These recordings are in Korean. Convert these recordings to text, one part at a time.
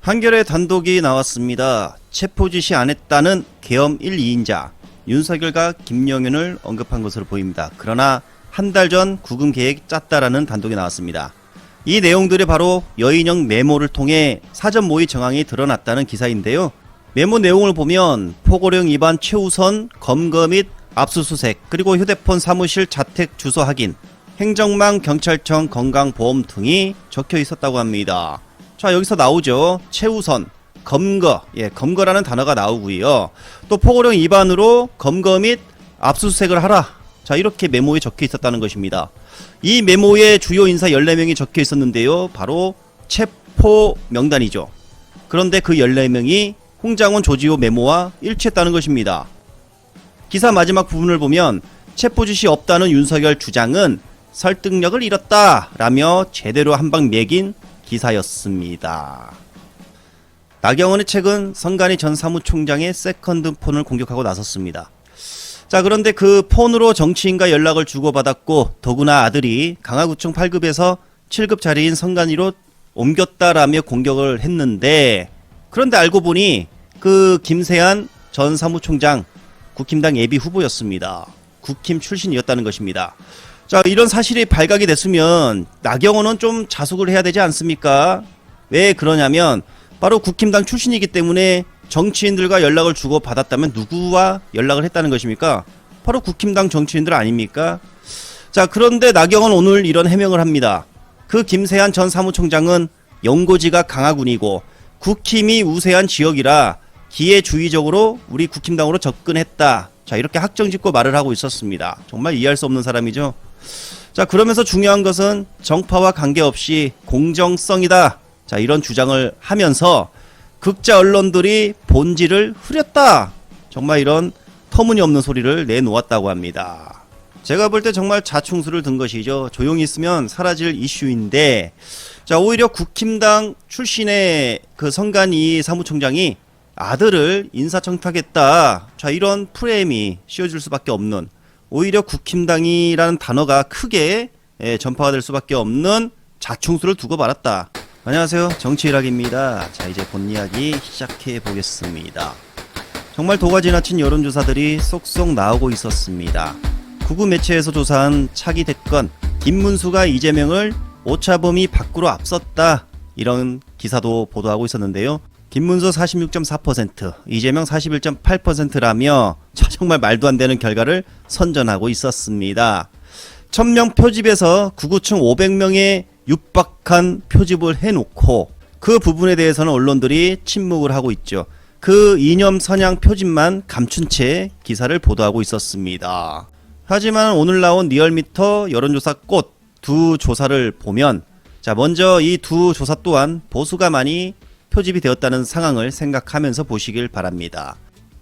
한겨레 단독이 나왔습니다. 체포 지시 안 했다는 계엄 1, 2인자 윤석열과 김영현을 언급한 것으로 보입니다. 그러나 한 달 전 구금 계획 짰다라는 단독이 나왔습니다. 이 내용들이 바로 여인형 메모를 통해 사전 모의 정황이 드러났다는 기사인데요. 메모 내용을 보면 포고령 위반 최우선 검거 및 압수수색, 그리고 휴대폰 사무실 자택 주소 확인, 행정망 경찰청 건강보험 등이 적혀 있었다고 합니다. 자, 여기서 나오죠. 최우선, 검거, 검거라는 단어가 나오고요. 또 포고령 위반으로 검거 및 압수수색을 하라. 자, 이렇게 메모에 적혀 있었다는 것입니다. 이 메모에 주요 인사 14명이 적혀 있었는데요. 바로 체포 명단이죠. 그런데 그 14명이 홍장원 조지호 메모와 일치했다는 것입니다. 기사 마지막 부분을 보면 체포 지시 없다는 윤석열 주장은 설득력을 잃었다 라며 제대로 한방 매긴 기사였습니다. 나경원의 최근 성간이 전 사무총장의 세컨드 폰을 공격하고 나섰습니다. 자, 그런데 그 폰으로 정치인과 연락을 주고받았고 더구나 아들이 강화구청 8급에서 7급 자리인 성간이로 옮겼다라며 공격을 했는데, 그런데 알고 보니 그 김세한 전 사무총장 국힘당 예비 후보였습니다. 국힘 출신이었다는 것입니다. 자, 이런 사실이 발각이 됐으면 나경원은 좀 자숙을 해야 되지 않습니까? 왜 그러냐면 바로 국힘당 출신이기 때문에 정치인들과 연락을 주고 받았다면 누구와 연락을 했다는 것입니까? 바로 국힘당 정치인들 아닙니까? 자, 그런데 나경원 오늘 이런 해명을 합니다. 그 김세한 전 사무총장은 연고지가 강화군이고 국힘이 우세한 지역이라 기회주의적으로 우리 국힘당으로 접근했다. 자, 이렇게 확정짓고 말을 하고 있었습니다. 정말 이해할 수 없는 사람이죠. 자, 그러면서 중요한 것은 정파와 관계없이 공정성이다. 자, 이런 주장을 하면서 극자 언론들이 본질을 흐렸다. 정말 이런 터무니없는 소리를 내놓았다고 합니다. 제가 볼 때 정말 자충수를 든 것이죠. 조용히 있으면 사라질 이슈인데, 자, 오히려 국힘당 출신의 그 성간이 사무총장이 아들을 인사청탁했다. 자, 이런 프레임이 씌워질 수밖에 없는, 오히려 국힘당이라는 단어가 크게 전파가 될 수밖에 없는 자충수를 두고 말았다. 안녕하세요, 정치일학입니다. 자, 이제 본 이야기 시작해 보겠습니다. 정말 도가 지나친 여론조사들이 쏙쏙 나오고 있었습니다. 구구 매체에서 조사한 차기 대권 김문수가 이재명을 오차범위 밖으로 앞섰다, 이런 기사도 보도하고 있었는데요. 김문수 46.4%, 이재명 41.8%라며 정말 말도 안 되는 결과를 선전하고 있었습니다. 1000명 표집에서 구구층 500명에 육박한 표집을 해놓고 그 부분에 대해서는 언론들이 침묵을 하고 있죠. 그 이념 선양 표집만 감춘 채 기사를 보도하고 있었습니다. 하지만 오늘 나온 리얼미터 여론조사 꽃 두 조사를 보면, 자, 먼저 이 두 조사 또한 보수가 많이 표집이 되었다는 상황을 생각하면서 보시길 바랍니다.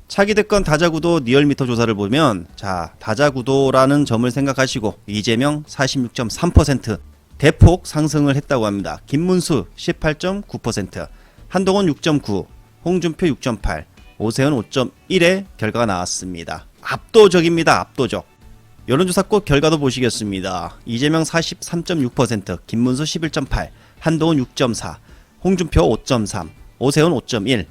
차기 대권 다자구도 리얼미터 조사를 보면, 자, 다자구도라는 점을 생각하시고 이재명 46.3% 대폭 상승을 했다고 합니다. 김문수 18.9%, 한동훈 6.9%, 홍준표 6.8%, 오세훈 5.1의 결과가 나왔습니다. 압도적입니다. 압도적. 여론조사 꽃 결과도 보시겠습니다. 이재명 43.6%, 김문수 11.8%, 한동훈 6.4%, 홍준표 5.3%, 오세훈 5.1%.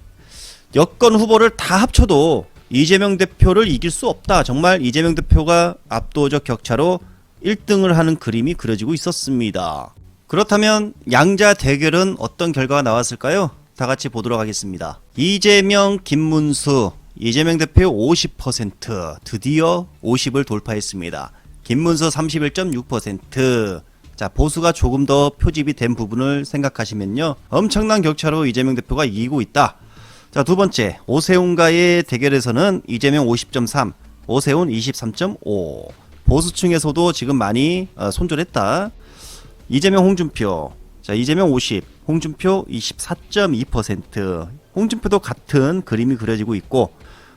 여권 후보를 다 합쳐도 이재명 대표를 이길 수 없다. 정말 이재명 대표가 압도적 격차로 1등을 하는 그림이 그려지고 있었습니다. 그렇다면 양자 대결은 어떤 결과가 나왔을까요? 다 같이 보도록 하겠습니다. 이재명, 김문수, 이재명 대표 50%, 드디어 50을 돌파했습니다. 김문수 31.6%. 자, 보수가 조금 더 표집이 된 부분을 생각하시면요, 엄청난 격차로 이재명 대표가 이기고 있다. 자, 두 번째, 오세훈과의 대결에서는 이재명 50.3, 오세훈 23.5. 보수층에서도 지금 많이 손절했다. 이재명, 홍준표. 자, 이재명 50, 홍준표 24.2%. 홍준표도 같은 그림이 그려지고 있고,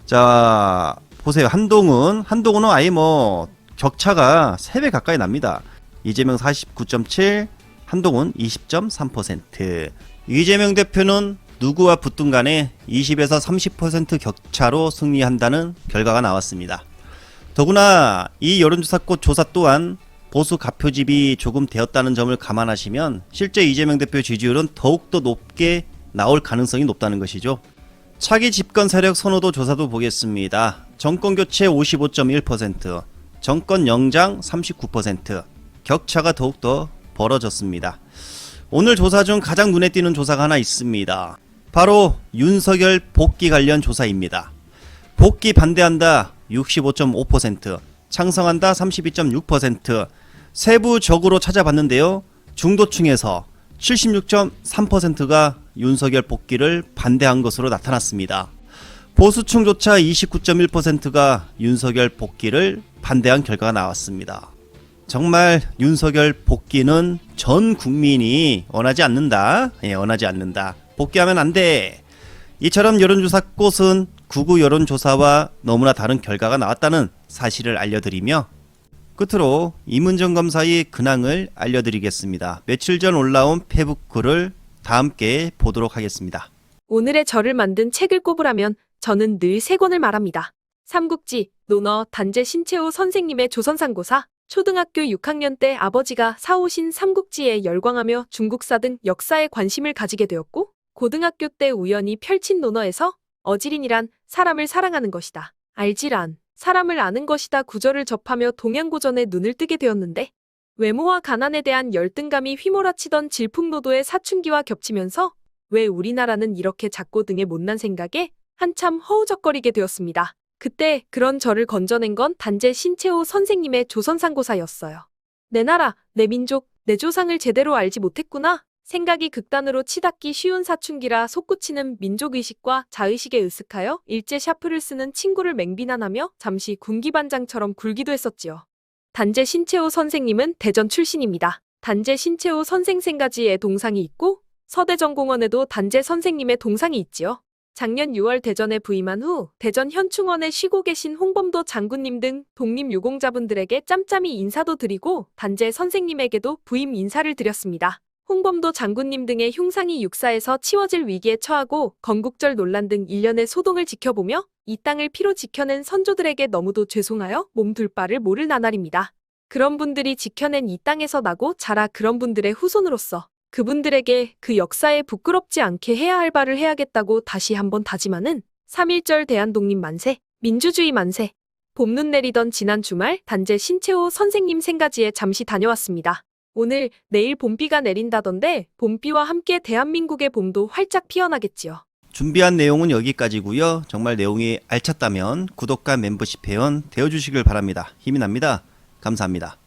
자, 보세요. 한동훈은 아예 뭐 격차가 3배 가까이 납니다. 이재명 49.7, 한동훈 20.3%. 이재명 대표는 누구와 붙든 간에 20에서 30% 격차로 승리한다는 결과가 나왔습니다. 더구나 이 여론조사꽃 조사 또한 보수 가표집이 조금 되었다는 점을 감안하시면 실제 이재명 대표 지지율은 더욱더 높게 나올 가능성이 높다는 것이죠. 차기 집권 세력 선호도 조사도 보겠습니다. 정권 교체 55.1%, 정권 영장 39%, 격차가 더욱더 벌어졌습니다. 오늘 조사 중 가장 눈에 띄는 조사가 하나 있습니다. 바로 윤석열 복귀 관련 조사입니다. 복귀 반대한다 65.5%, 찬성한다 32.6%, 세부적으로 찾아봤는데요. 중도층에서 76.3%가 윤석열 복귀를 반대한 것으로 나타났습니다. 보수층조차 29.1%가 윤석열 복귀를 반대한 결과가 나왔습니다. 정말 윤석열 복귀는 전 국민이 원하지 않는다. 원하지 않는다. 복귀하면 안 돼. 이처럼 여론조사 꽃은 구구 여론조사와 너무나 다른 결과가 나왔다는 사실을 알려드리며 끝으로 이문정 검사의 근황을 알려드리겠습니다. 며칠 전 올라온 페북 글을 다 함께 보도록 하겠습니다. 오늘의 저를 만든 책을 꼽으라면 저는 늘 세 권을 말합니다. 삼국지, 논어, 단재 신채호 선생님의 조선상고사, 초등학교 6학년 때 아버지가 사오신 삼국지에 열광하며 중국사 등 역사에 관심을 가지게 되었고, 고등학교 때 우연히 펼친 논어에서 어지린이란 사람을 사랑하는 것이다. 알지란 사람을 아는 것이다 구절을 접하며 동양고전에 눈을 뜨게 되었는데, 외모와 가난에 대한 열등감이 휘몰아치던 질풍노도의 사춘기와 겹치면서 왜 우리나라는 이렇게 작고 등의 못난 생각에 한참 허우적거리게 되었습니다. 그때 그런 저를 건져낸 건 단재 신채호 선생님의 조선상고사였어요. 내 나라, 내 민족, 내 조상을 제대로 알지 못했구나. 생각이 극단으로 치닫기 쉬운 사춘기라 솟구치는 민족의식과 자의식에 으쓱하여 일제 샤프를 쓰는 친구를 맹비난하며 잠시 군기반장처럼 굴기도 했었지요. 단재 신채호 선생님은 대전 출신입니다. 단재 신채호 선생 생가지에 동상이 있고 서대전공원에도 단재 선생님의 동상이 있지요. 작년 6월 대전에 부임한 후 대전 현충원에 쉬고 계신 홍범도 장군님 등 독립유공자분들에게 짬짬이 인사도 드리고 단재 선생님에게도 부임 인사를 드렸습니다. 홍범도 장군님 등의 흉상이 육사에서 치워질 위기에 처하고 건국절 논란 등 일련의 소동을 지켜보며 이 땅을 피로 지켜낸 선조들에게 너무도 죄송하여 몸둘 바를 모를 나날입니다. 그런 분들이 지켜낸 이 땅에서 나고 자라 그런 분들의 후손으로서 그분들에게 그 역사에 부끄럽지 않게 해야 할 바를 해야겠다고 다시 한번 다짐하는 3.1절 대한독립 만세, 민주주의 만세. 봄눈 내리던 지난 주말 단재 신채호 선생님 생가지에 잠시 다녀왔습니다. 오늘, 내일 봄비가 내린다던데 봄비와 함께 대한민국의 봄도 활짝 피어나겠지요. 준비한 내용은 여기까지고요. 정말 내용이 알찼다면 구독과 멤버십 회원 되어주시길 바랍니다. 힘이 납니다. 감사합니다.